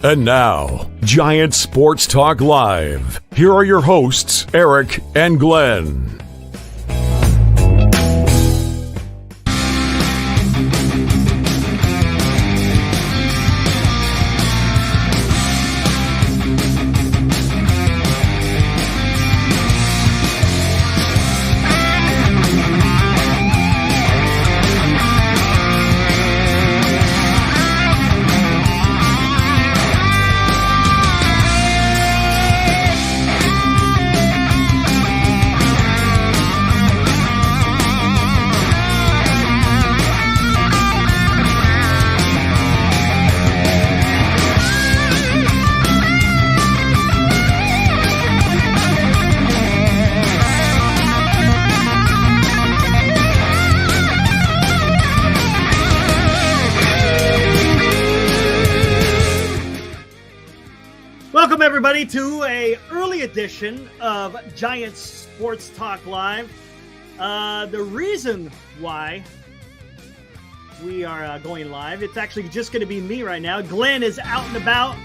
And now, Giant Sports Talk Live. Here are your hosts, Eric and Glenn. Welcome, everybody, to an early edition of Giant Sports Talk Live. The reason why we are going live, it's actually just going to be me right now. Glenn is out and about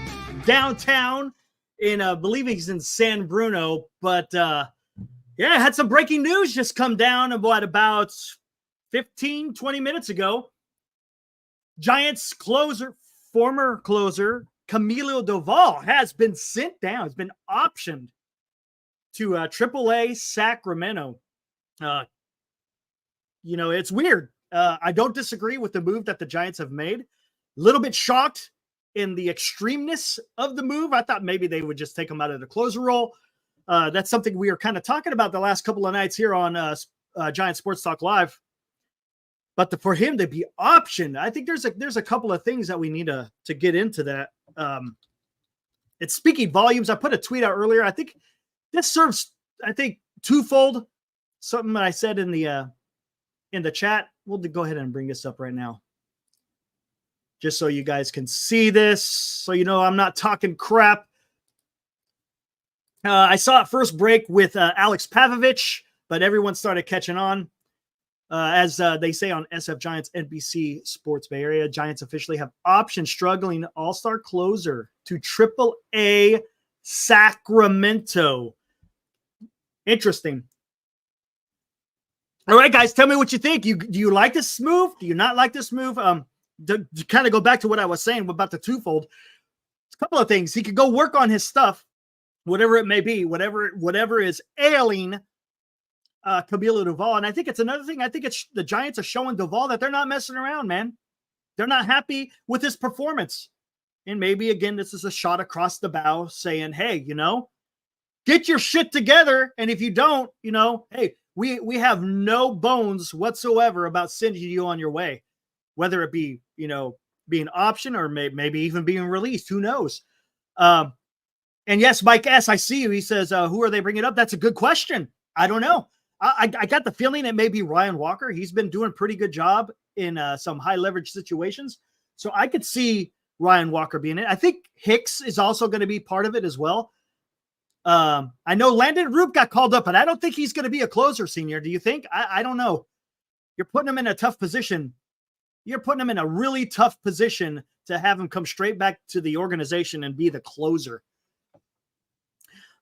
downtown in, I believe he's in San Bruno. But, I had some breaking news just come down about 15, 20 minutes ago. Giants former closer, Camilo Doval has been sent down. Has been optioned to AAA Sacramento. It's weird. I don't disagree with the move that the Giants have made. A little bit shocked in the extremeness of the move. I thought maybe they would just take him out of the closer role. That's something we are kind of talking about the last couple of nights here on Giant Sports Talk Live. But for him to be optioned, I think there's a couple of things that we need to get into that. It's speaking volumes. I put a tweet out earlier. I think this serves, twofold. Something that I said in the chat. We'll go ahead and bring this up right now, just so you guys can see this. So you know I'm not talking crap. I saw it first break with Alex Pavlovich, but everyone started catching on. As they say on SF Giants NBC Sports Bay Area, Giants officially have optioned struggling all-star closer to AAA Sacramento. Interesting. All right, guys, tell me what you think. Do you like this move? Do you not like this move? To kind of go back to what I was saying about the twofold. A couple of things. He could go work on his stuff, whatever it may be, whatever is ailing Camilo Doval. And I think it's another thing. I think it's the Giants are showing Doval that they're not messing around, man. They're not happy with his performance. And maybe, again, this is a shot across the bow saying, hey, get your shit together. And if you don't, hey, we have no bones whatsoever about sending you on your way, whether it be, being optioned or maybe even being released. Who knows? And yes, Mike S., I see you. He says, who are they bringing up? That's a good question. I don't know. I got the feeling it may be Ryan Walker. He's been doing a pretty good job in some high leverage situations. So I could see Ryan Walker being it. I think Hicks is also going to be part of it as well. I know Landon Roop got called up, but I don't think he's going to be a closer, Senior. Do you think? I don't know. You're putting him in a tough position. You're putting him in a really tough position to have him come straight back to the organization and be the closer.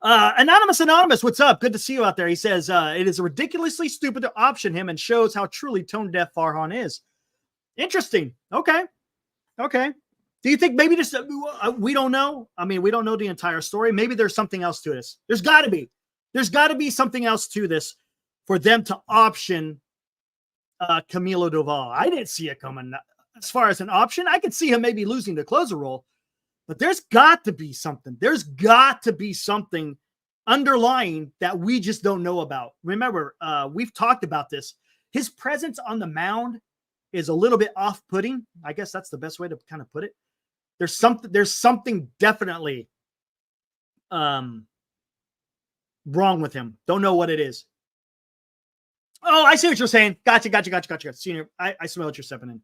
Anonymous, what's up? Good to see you out there. He says, it is ridiculously stupid to option him and shows how truly tone deaf Farhan is. Interesting. Okay. Do you think maybe this, we don't know. I mean, we don't know the entire story. Maybe there's something else to this. There's got to be something else to this for them to option Camilo Doval. I didn't see it coming. As far as an option, I could see him maybe losing the closer role. But there's got to be something. There's got to be something underlying that we just don't know about. Remember, we've talked about this. His presence on the mound is a little bit off-putting. I guess that's the best way to kind of put it. There's something definitely wrong with him. Don't know what it is. Oh, I see what you're saying. Gotcha. Senior, I smell what you're stepping in.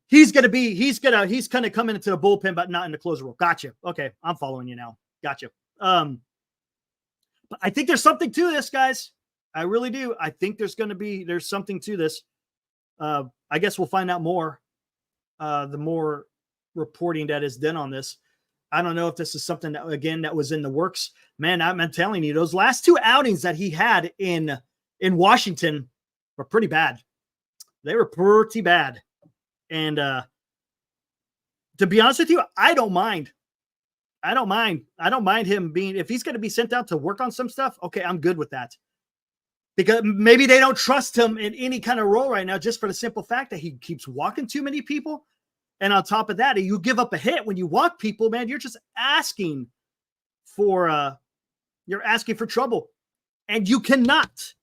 He's gonna come into the bullpen, but not in the closer role. Gotcha. Okay, I'm following you now. Gotcha. But I think there's something to this, guys. I really do. I think there's something to this. I guess we'll find out more. The more reporting that is done on this. I don't know if this is something that, again, that was in the works. Man, I'm telling you, those last 2 outings that he had in Washington were pretty bad. They were pretty bad. And to be honest with you, I don't mind. I don't mind him being, if he's going to be sent out to work on some stuff, okay, I'm good with that. Because maybe they don't trust him in any kind of role right now, just for the simple fact that he keeps walking too many people. And on top of that, you give up a hit when you walk people, man, you're just asking for trouble. And you cannot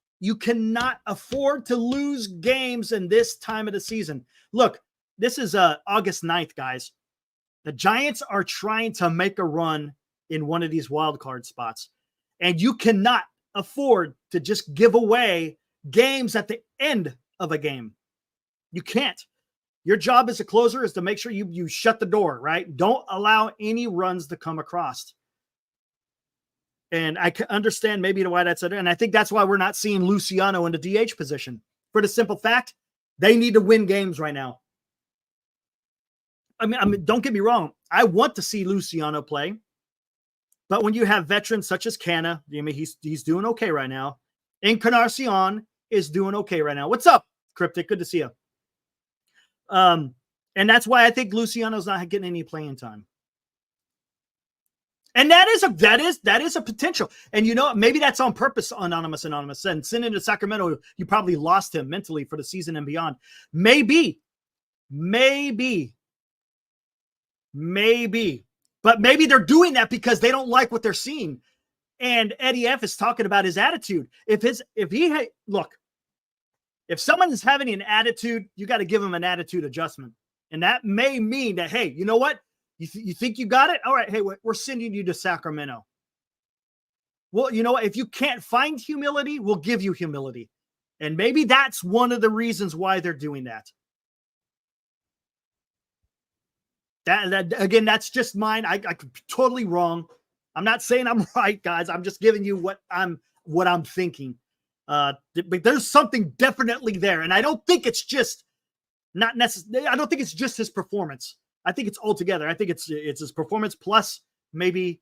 afford to lose games in this time of the season. Look, this is August 9th, guys. The Giants are trying to make a run in one of these wild card spots. And you cannot afford to just give away games at the end of a game. You can't. Your job as a closer is to make sure you shut the door, right? Don't allow any runs to come across. And I can understand maybe why that's it. And I think that's why we're not seeing Luciano in the DH position. For the simple fact, they need to win games right now. I mean, don't get me wrong. I want to see Luciano play. But when you have veterans such as Canna, I mean, he's doing okay right now. Encarnacion is doing okay right now. What's up, Cryptic? Good to see you. And that's why I think Luciano's not getting any playing time. And that is a potential. And you know, maybe that's on purpose, Anonymous. And sending to Sacramento, you probably lost him mentally for the season and beyond. Maybe. But maybe they're doing that because they don't like what they're seeing. And Eddie F is talking about his attitude. If someone is having an attitude, you got to give them an attitude adjustment. And that may mean that, hey, you know what? You think you got it? All right, hey, we're sending you to Sacramento. Well, you know what? If you can't find humility, we'll give you humility. And maybe that's one of the reasons why they're doing that. That again, that's just mine. I could be totally wrong. I'm not saying I'm right, guys. I'm just giving you what I'm thinking. But there's something definitely there, and I don't think it's just not necessarily. I don't think it's just his performance. I think it's altogether. I think it's his performance plus maybe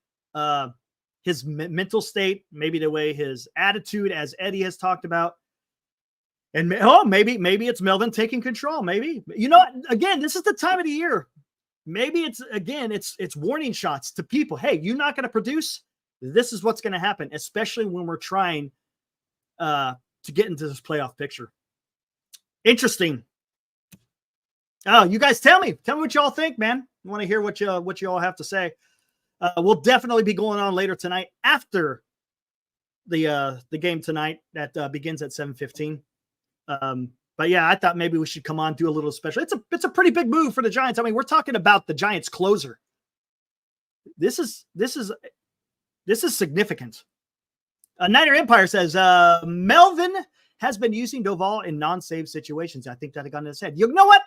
his mental state, maybe the way his attitude, as Eddie has talked about, and maybe it's Melvin taking control. Maybe, you know, again, this is the time of the year. Maybe it's warning shots to people. Hey, you're not going to produce. This is what's going to happen, especially when we're trying to get into this playoff picture. Interesting. Oh, you guys tell me what y'all think, man. I want to hear what you all have to say. We'll definitely be going on later tonight after the game tonight that begins at 7:15. But yeah, I thought maybe we should come on, do a little special. It's a pretty big move for the Giants. I mean, we're talking about the Giants closer. This is significant. Niner Empire says Melvin has been using Doval in non-save situations. I think that I got in his head. You know what?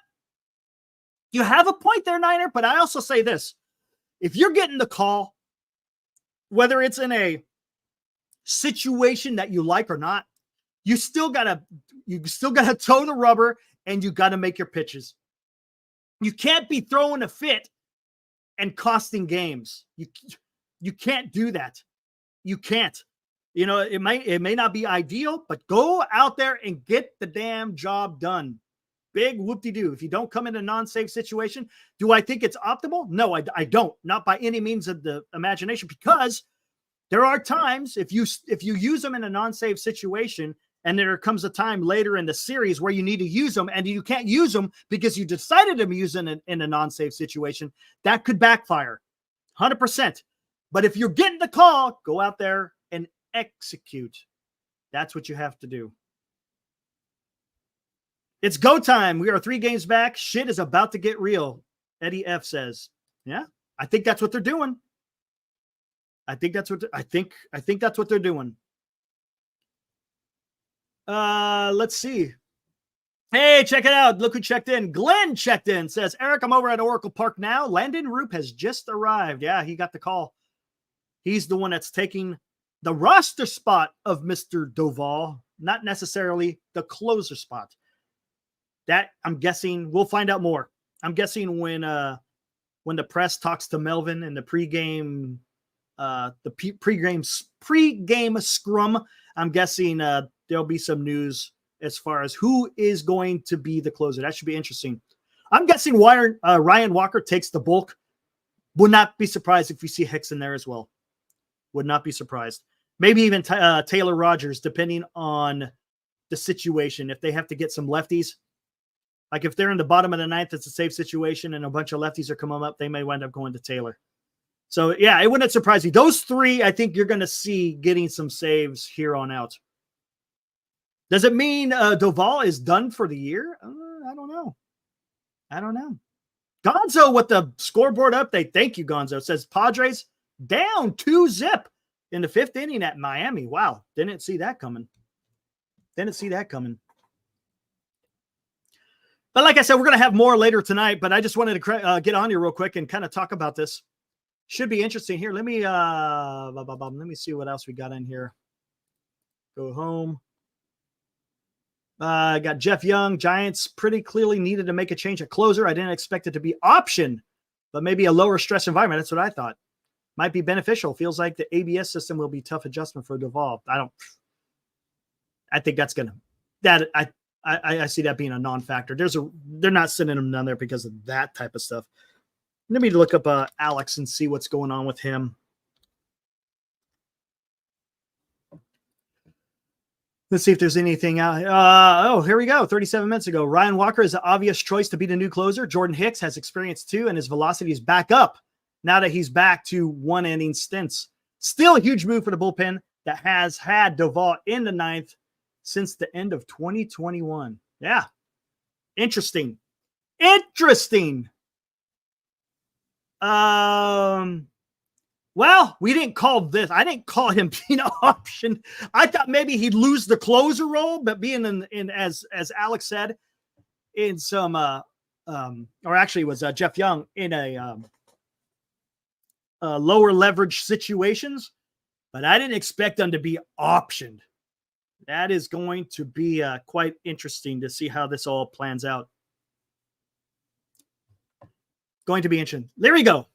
You have a point there, Niner, but I also say this. If you're getting the call, whether it's in a situation that you like or not, you still gotta toe the rubber and you gotta make your pitches. You can't be throwing a fit and costing games. You can't do that. You can't. You know, it may not be ideal, but go out there and get the damn job done. Big whoop-de-doo. If you don't come in a non-save situation, do I think it's optimal? No, I don't. Not by any means of the imagination, because there are times if you use them in a non-save situation, and there comes a time later in the series where you need to use them and you can't use them because you decided to use them in a non-save situation, that could backfire 100%. But if you're getting the call, go out there and execute. That's what you have to do. It's go time. We are 3 games back. Shit is about to get real. Eddie F says, yeah, I think that's what they're doing. I think that's what they're doing. Let's see. Hey, check it out. Look who checked in. Glenn checked in. Says, Eric, I'm over at Oracle Park now. Landon Roop has just arrived. Yeah, he got the call. He's the one that's taking the roster spot of Mr. Doval, not necessarily the closer spot. That, I'm guessing, we'll find out more. I'm guessing when when the press talks to Melvin in the pregame pregame scrum, I'm guessing there'll be some news as far as who is going to be the closer. That should be interesting. I'm guessing Ryan Walker takes the bulk. Would not be surprised if we see Hicks in there as well. Would not be surprised. Maybe even Taylor Rogers, depending on the situation. If they have to get some lefties, like if they're in the bottom of the ninth, it's a safe situation and a bunch of lefties are coming up, they may wind up going to Taylor. So, yeah, it wouldn't surprise me. Those three, I think you're going to see getting some saves here on out. Does it mean Doval is done for the year? I don't know. Gonzo with the scoreboard update. Thank you, Gonzo. Says Padres down 2-0 in the 5th inning at Miami. Wow. Didn't see that coming. But like I said, we're going to have more later tonight, but I just wanted to get on here real quick and kind of talk about this. Should be interesting here. Let me see what else we got in here. Go home. Got Jeff Young. Giants pretty clearly needed to make a change at closer. I didn't expect it to be option, but maybe a lower stress environment. That's what I thought. Might be beneficial. Feels like the ABS system will be tough adjustment for Doval. I think that's going to, I see that being a non-factor. They're not sending him down there because of that type of stuff. Let me look up Alex and see what's going on with him. Let's see if there's anything out. Here we go. 37 minutes ago. Ryan Walker is the obvious choice to be the new closer. Jordan Hicks has experience too, and his velocity is back up now that he's back to one-inning stints. Still a huge move for the bullpen that has had Doval in the ninth since the end of 2021. Yeah. Interesting. Well, we didn't call this. I didn't call him being an option. I thought maybe he'd lose the closer role, but being in as Alex said, in some or actually it was Jeff Young in a lower leverage situations, but I didn't expect them to be optioned. That is going to be quite interesting to see how this all plans out. Going to be interesting. There we go.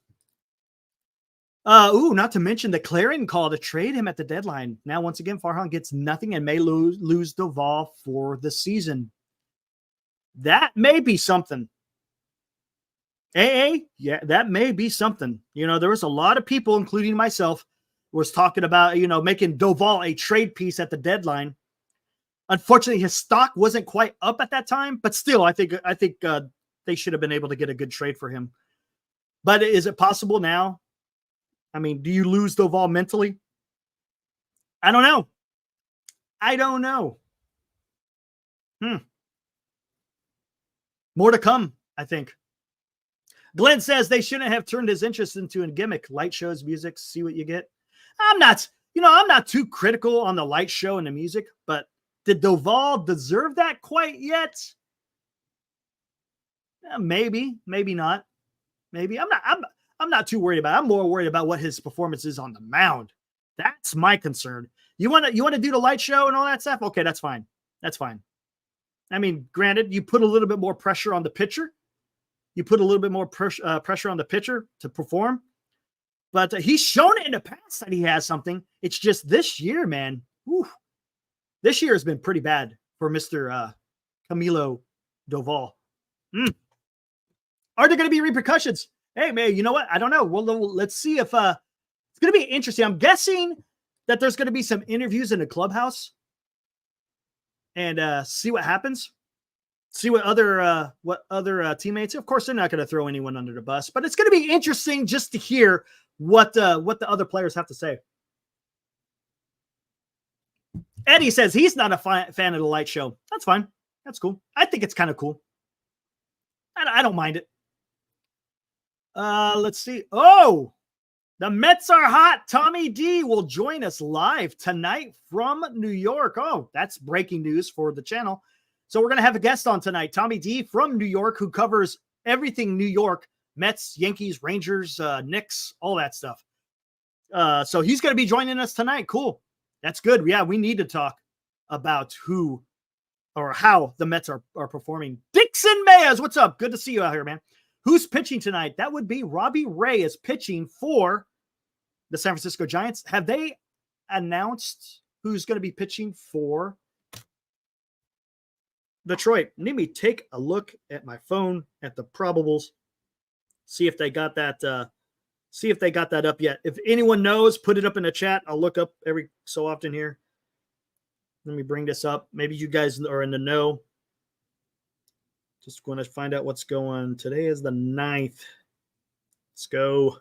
Not to mention the Clarion call to trade him at the deadline. Now, once again, Farhan gets nothing and may lose Doval for the season. That may be something. Yeah, that may be something. There was a lot of people, including myself, was talking about, making Doval a trade piece at the deadline. Unfortunately, his stock wasn't quite up at that time, but still, I think they should have been able to get a good trade for him. But is it possible now? I mean, do you lose Doval mentally? I don't know. More to come, I think. Glenn says they shouldn't have turned his interest into a gimmick. Light shows, music, see what you get. I'm not too critical on the light show and the music, but did Doval deserve that quite yet? Maybe not. Maybe. I'm not too worried about it. I'm more worried about what his performance is on the mound. That's my concern. You want to do the light show and all that stuff? Okay, that's fine. I mean, granted, you put a little bit more pressure on the pitcher. You put a little bit more pressure on the pitcher to perform. But he's shown it in the past that he has something. It's just this year, man. This year has been pretty bad for Mr. Camilo Doval. Are there going to be repercussions? Hey, man, you know what? I don't know. Well, let's see if it's going to be interesting. I'm guessing that there's going to be some interviews in the clubhouse and see what happens. See what other teammates. Of course, they're not going to throw anyone under the bus, but it's going to be interesting just to hear what the other players have to say. Eddie says he's not a fan of the light show. That's fine. That's cool. I think it's kind of cool. I don't mind it. Let's see. Oh, the Mets are hot. Tommy D will join us live tonight from New York. Oh, that's breaking news for the channel. So we're going to have a guest on tonight, Tommy D from New York, who covers everything New York, Mets, Yankees, Rangers, Knicks, all that stuff. So he's going to be joining us tonight. Cool. That's good. Yeah, we need to talk about who or how the Mets are performing. Dixon Mayers, what's up? Good to see you out here, man. Who's pitching tonight? That would be Robbie Ray is pitching for the San Francisco Giants. Have they announced who's going to be pitching for Detroit? Let me take a look at my phone at the probables. See if they got that. See if they got that up yet. If anyone knows, put it up in the chat. I'll look up every so often here. Let me bring this up. Maybe you guys are in the know. Just going to find out what's going. Today is the 9th. Let's go.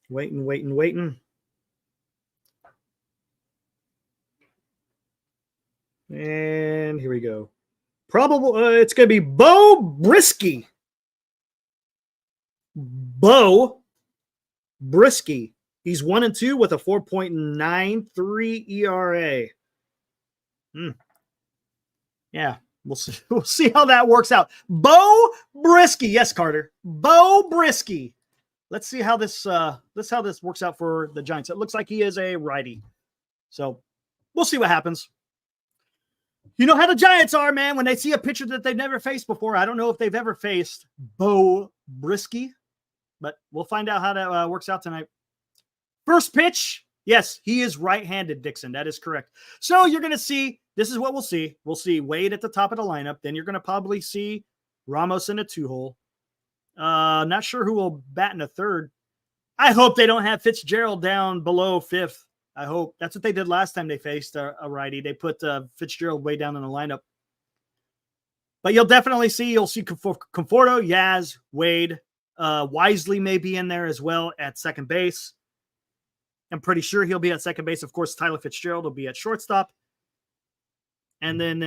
Waiting. And here we go. Probable. It's going to be Bo Brisky. Bo Brisky. He's 1-2 with a 4.93 ERA. Yeah, we'll see. We'll see how that works out. Bo Brisky. Yes, Carter. Bo Brisky. Let's see how this works out for the Giants. It looks like he is a righty. So we'll see what happens. You know how the Giants are, man, when they see a pitcher that they've never faced before. I don't know if they've ever faced Bo Brisky, but we'll find out how that works out tonight. First pitch. Yes, he is right-handed, Dixon. That is correct. So you're going to see, this is what we'll see. We'll see Wade at the top of the lineup. Then you're going to probably see Ramos in a 2-hole. Not sure who will bat in a third. I hope they don't have Fitzgerald down below 5th. I hope. That's what they did last time they faced a righty. They put Fitzgerald way down in the lineup. But you'll definitely see, Conforto, Yaz, Wade. Wisely may be in there as well at second base. I'm pretty sure he'll be at second base. Of course, Tyler Fitzgerald will be at shortstop. And then,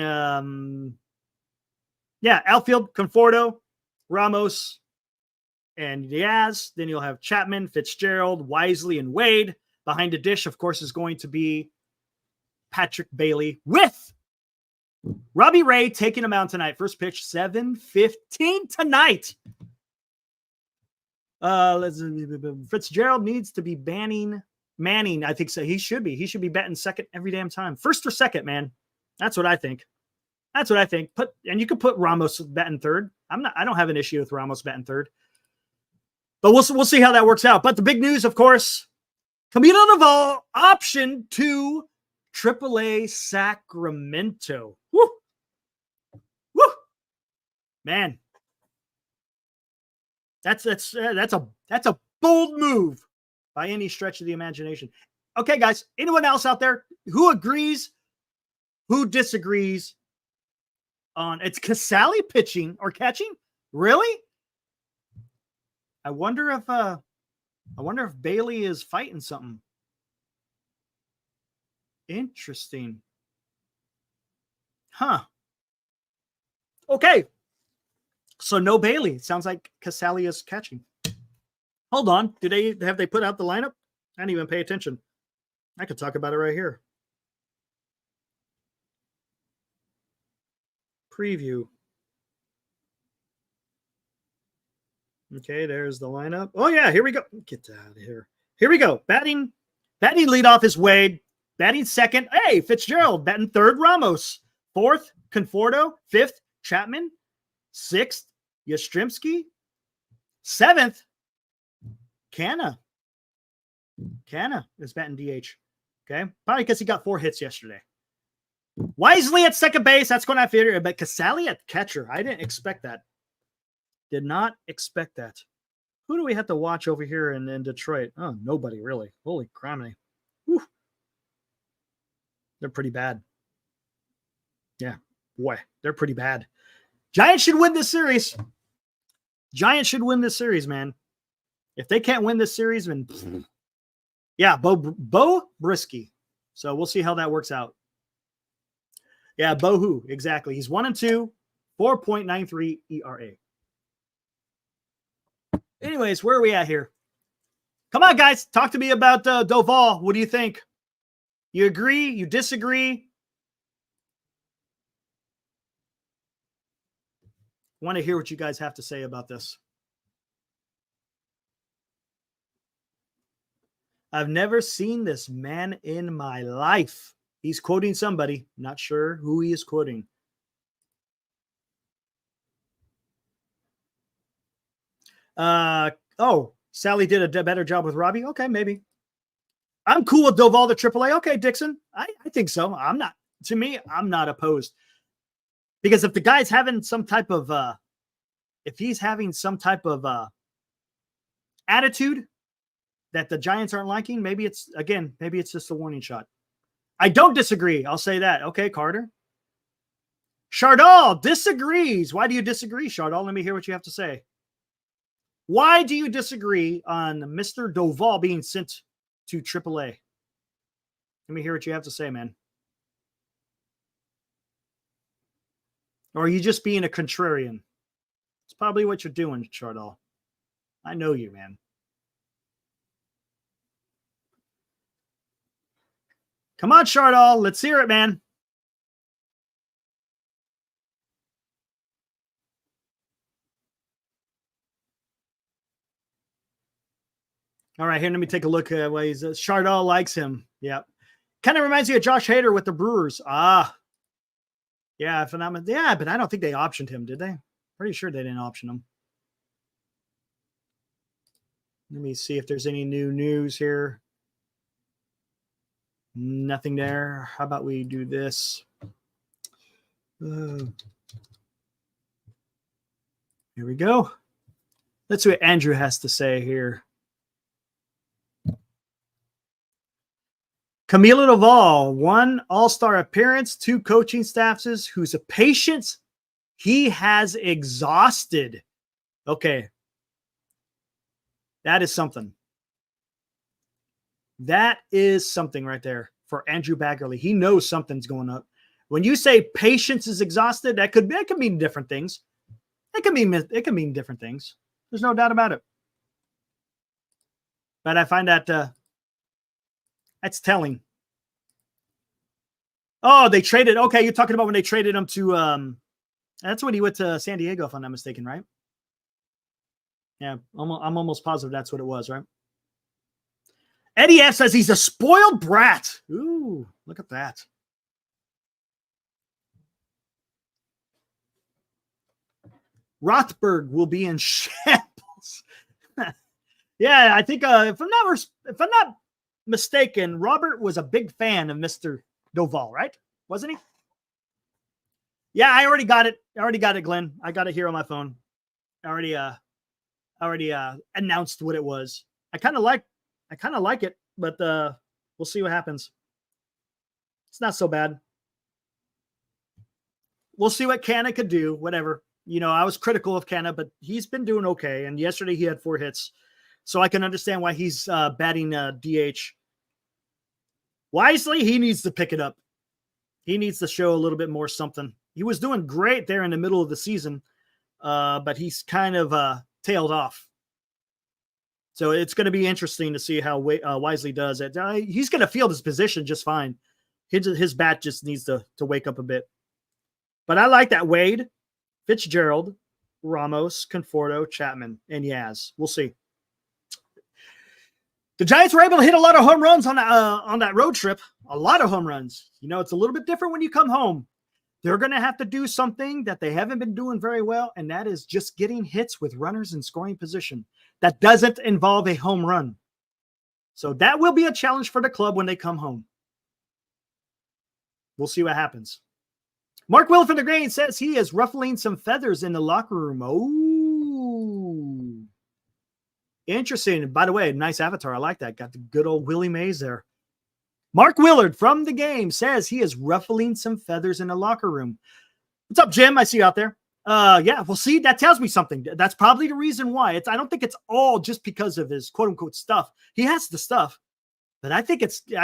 outfield, Conforto, Ramos, and Diaz. Then you'll have Chapman, Fitzgerald, Wisely, and Wade. Behind the dish, of course, is going to be Patrick Bailey with Robbie Ray taking him out tonight. First pitch, 7:15 tonight. Fitzgerald needs to be Manning, I think so. He should be. He should be batting second every damn time. First or second, man. That's what I think. And you could put Ramos batting third. I don't have an issue with Ramos batting third. But we'll see how that works out. But the big news, of course, Camilo Doval option to AAA Sacramento. Woo! Man. That's a bold move by any stretch of the imagination. Okay, guys, anyone else out there who agrees, who disagrees on it's Casali pitching or catching? Really? I wonder if Bailey is fighting something. Interesting. Huh. Okay. So no Bailey. It sounds like Casali is catching. Hold on. Have they put out the lineup? I didn't even pay attention. I could talk about it right here. Preview. Okay, there's the lineup. Oh yeah, here we go. Get out of here. Here we go. Batting leadoff is Wade. Batting second, hey, Fitzgerald. Batting third, Ramos. Fourth, Conforto. Fifth, Chapman. Sixth, Yastrzemski. Seventh, Canna is batting DH. Okay, probably because he got 4 hits yesterday. Wisely at second base. That's going to figure. But Casali at catcher. I didn't expect that. Did not expect that. Who do we have to watch over here in Detroit? Oh, nobody really. Holy criminy. Whew. They're pretty bad. Yeah, boy, they're pretty bad. Giants should win this series. Giants should win this series, man. If they can't win this series, then yeah, Bo Brisky. So we'll see how that works out. Yeah, Bo who? Exactly. He's 1-2, 4.93 ERA. Anyways, where are we at here? Come on, guys. Talk to me about Doval. What do you think? You agree? You disagree? I want to hear what you guys have to say about this. I've never seen this man in my life. He's quoting somebody. Not sure who he is quoting. Oh, Sally did a better job with Robbie. Okay, maybe. I'm cool with Doval to AAA. Okay, Dixon. I think so. I'm not opposed. Because if the guy's having some type of if he's having some type of attitude that the Giants aren't liking, maybe it's just a warning shot. I don't disagree. I'll say that. Okay, Carter. Chardal disagrees. Why do you disagree, Chardal? Let me hear what you have to say. Why do you disagree on Mr. Doval being sent to AAA? Let me hear what you have to say, man. Or are you just being a contrarian? It's probably what you're doing, Chardal. I know you, man. Come on, Chardal. Let's hear it, man. All right, here, let me take a look at what he's. Chardal likes him. Yeah. Kind of reminds me of Josh Hader with the Brewers. Yeah, phenomenal. Yeah, but I don't think they optioned him, did they? Pretty sure they didn't option him. Let me see if there's any new news here. Nothing there. How about we do this? Here we go. Let's see what Andrew has to say here. Camilo Doval, 1 all-star appearance, 2 coaching staffs, whose patience he has exhausted. Okay. That is something. That is something right there for Andrew Baggarly. He knows something's going up. When you say patience is exhausted, that could mean different things. It can mean different things. There's no doubt about it. But I find that that's telling. Oh, they traded. Okay, you're talking about when they traded him to that's when he went to San Diego, if I'm not mistaken, right? Yeah, I'm almost positive that's what it was, right? Eddie F says he's a spoiled brat. Ooh, look at that. Rothberg will be in shambles. Yeah, I think if I'm not mistaken, Robert was a big fan of Mr. Doval, right? Wasn't he? Yeah, I already got it. Glenn. I got it here on my phone. I already announced what it was. I kind of like it, but we'll see what happens. It's not so bad. We'll see what Canna could do, whatever. You know, I was critical of Canna, but he's been doing okay. And yesterday he had 4 hits. So I can understand why he's batting DH. Wisely, he needs to pick it up. He needs to show a little bit more something. He was doing great there in the middle of the season, but he's kind of tailed off. So it's going to be interesting to see how Wisely does it. He's going to field his position just fine. His bat just needs to wake up a bit. But I like that Wade, Fitzgerald, Ramos, Conforto, Chapman, and Yaz. We'll see. The Giants were able to hit a lot of home runs on that road trip. A lot of home runs. You know, it's a little bit different when you come home. They're going to have to do something that they haven't been doing very well, and that is just getting hits with runners in scoring position. That doesn't involve a home run. So that will be a challenge for the club when they come home. We'll see what happens. Mark Will from the Grain says he is ruffling some feathers in the locker room. Oh, interesting. By the way, nice avatar. I like that. Got the good old Willie Mays there. Mark Willard from the game says he is ruffling some feathers in the locker room. What's up, Jim? I see you out there. Yeah, well, see, that tells me something. That's probably the reason why. I don't think it's all just because of his quote unquote stuff. He has the stuff, but I think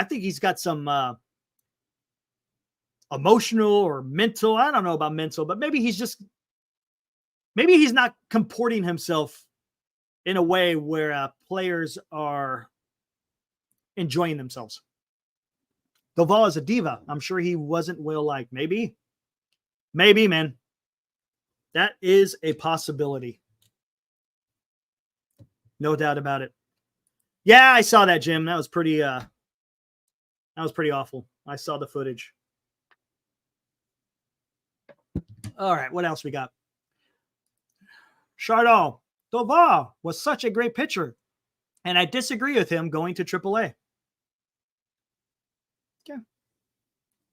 he's got some emotional or mental. I don't know about mental, but maybe he's not comporting himself in a way where players are enjoying themselves. Doval is a diva. I'm sure he wasn't well liked. Maybe, man. That is a possibility. No doubt about it. Yeah, I saw that, Jim. That was pretty awful. I saw the footage. All right, what else we got? Chardal. Doval was such a great pitcher. And I disagree with him going to AAA. Okay.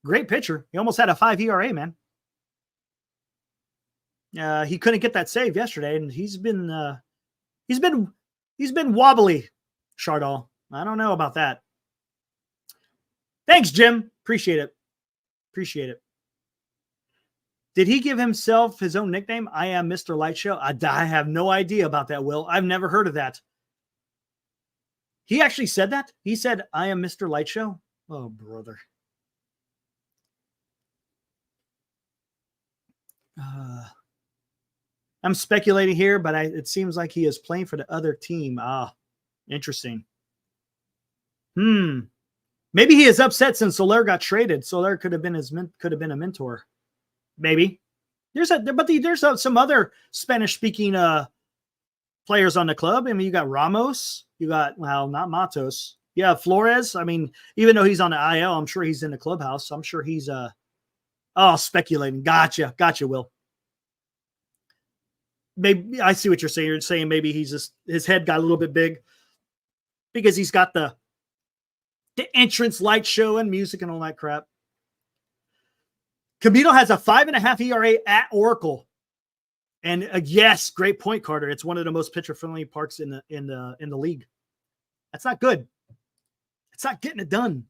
Great pitcher. He almost had a 5 ERA, man. He couldn't get that save yesterday, and he's been wobbly, Chardall. I don't know about that. Thanks, Jim. Appreciate it. Did he give himself his own nickname? I am Mr. Light Show. I have no idea about that, Will. I've never heard of that. He actually said that? He said, I am Mr. Light Show? Oh, brother. I'm speculating here, but it seems like he is playing for the other team. Interesting. Maybe he is upset since Soler got traded. Soler could have been a mentor. Maybe. There's some other Spanish-speaking players on the club. I mean, you got Ramos. You got, well, not Matos. Yeah, Flores. I mean, even though he's on the IL, I'm sure he's in the clubhouse. I'm sure he's speculating. Gotcha, Will. Maybe I see what you're saying. You're saying maybe his head got a little bit big because he's got the entrance light show and music and all that crap. Camilo has a 5.5 ERA at Oracle. And yes, great point, Carter. It's one of the most pitcher-friendly parks in the league. That's not good. It's not getting it done.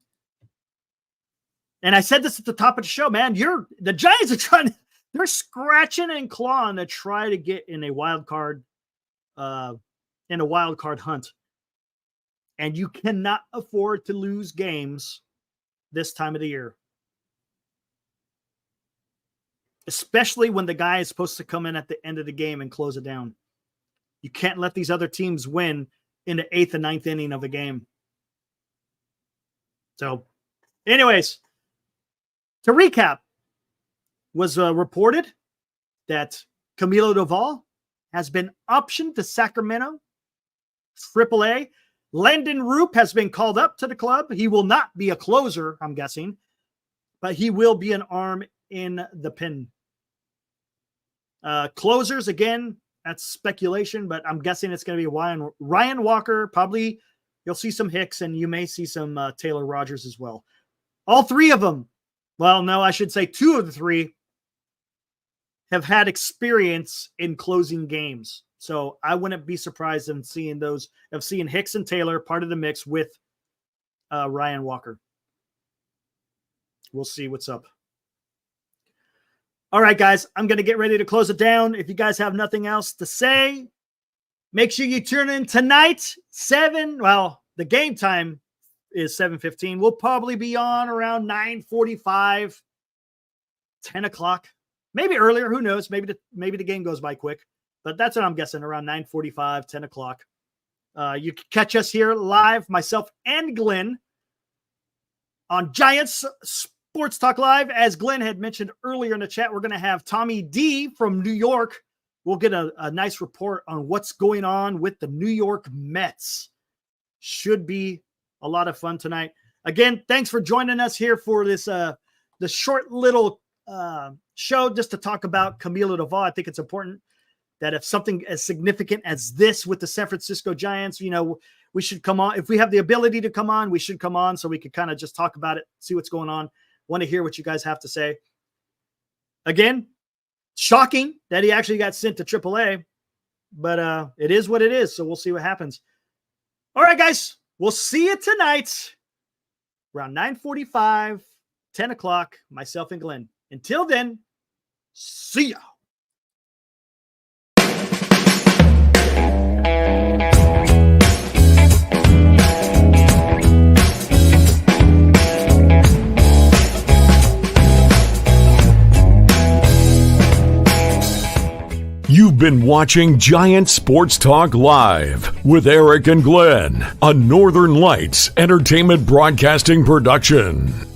And I said this at the top of the show, man. The Giants are they're scratching and clawing to try to get in a wild card hunt. And you cannot afford to lose games this time of the year. Especially when the guy is supposed to come in at the end of the game and close it down. You can't let these other teams win in the 8th and 9th inning of a game. So, anyways, to recap, was reported that Camilo Doval has been optioned to Sacramento, AAA. Landon Roop has been called up to the club. He will not be a closer, I'm guessing, but he will be an arm in the pen. Closers, again, that's speculation, but I'm guessing it's going to be Ryan Walker. Probably you'll see some Hicks, and you may see some Taylor Rogers as well. All three of them, well, no, I should say two of the three have had experience in closing games. So I wouldn't be surprised in seeing Hicks and Taylor part of the mix with Ryan Walker. We'll see what's up. All right, guys, I'm going to get ready to close it down. If you guys have nothing else to say, make sure you tune in tonight, the game time is 7:15. We'll probably be on around 9:45, 10 o'clock, maybe earlier. Who knows? Maybe the game goes by quick, but that's what I'm guessing, around 9:45, 10 o'clock. You can catch us here live, myself and Glenn, on Giants Sports Talk Live. As Glenn had mentioned earlier in the chat, we're going to have Tommy D from New York. We'll get a nice report on what's going on with the New York Mets. Should be a lot of fun tonight. Again, thanks for joining us here for this the short little show just to talk about Camilo Doval. I think it's important that if something as significant as this with the San Francisco Giants, we should come on. If we have the ability to come on, we should come on so we could kind of just talk about it, see what's going on. Want to hear what you guys have to say. Again, shocking that he actually got sent to AAA, but it is what it is. So we'll see what happens. All right, guys, we'll see you tonight around 9:45, 10 o'clock, myself and Glenn. Until then, see ya. You've been watching Giant Sports Talk Live with Eric and Glenn, a Northern Lights Entertainment Broadcasting production.